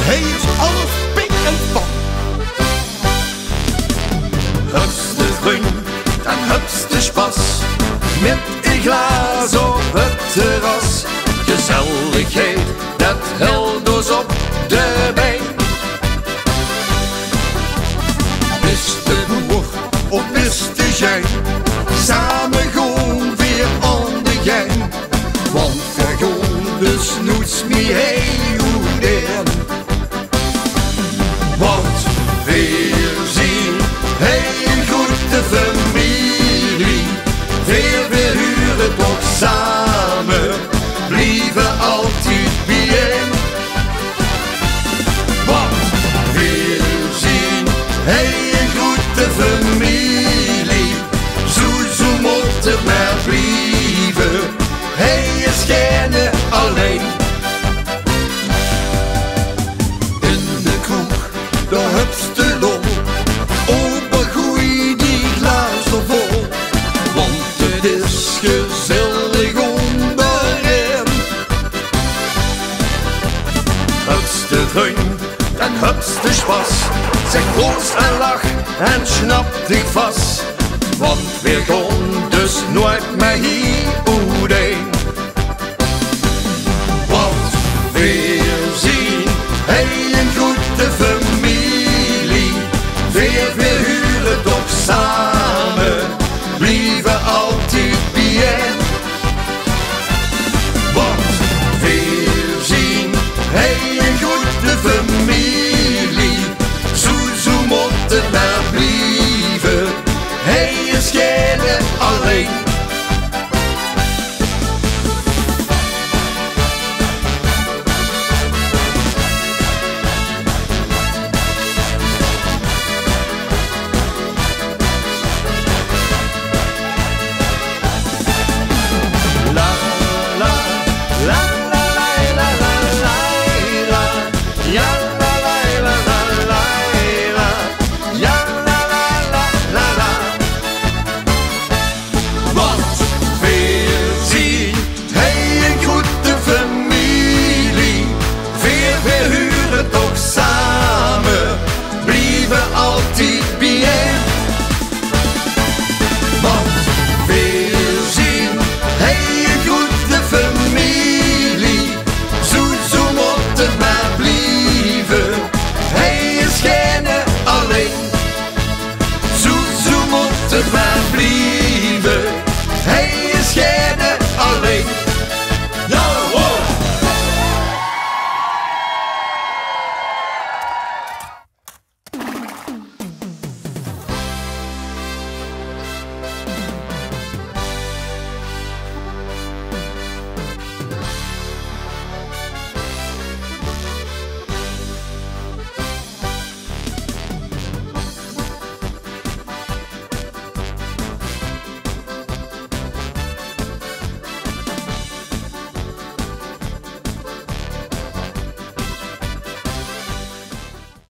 hij is alles pik en pan. Hups de groen en hups de spas, met een glaas op het terras. Gezelligheid, dat held ons op de been. Beste boer of beste jij, samen gewoon weer aan de gang. Want we gaan dus nooit meer heen hoe den. Want we zien een goede familie, veel we huren toch samen, blijven altijd bijeen. Want we zien een goede familie, zo moet het maar blijven, hij is geen alleen. In de kroeg, daar hupste lol, opa gooi die glazen vol, want het is gezellig onderin. Hups de groen en hups de spas, zeg proost en lach en snap dich vast, want we gaan dus nooit meer hier hoe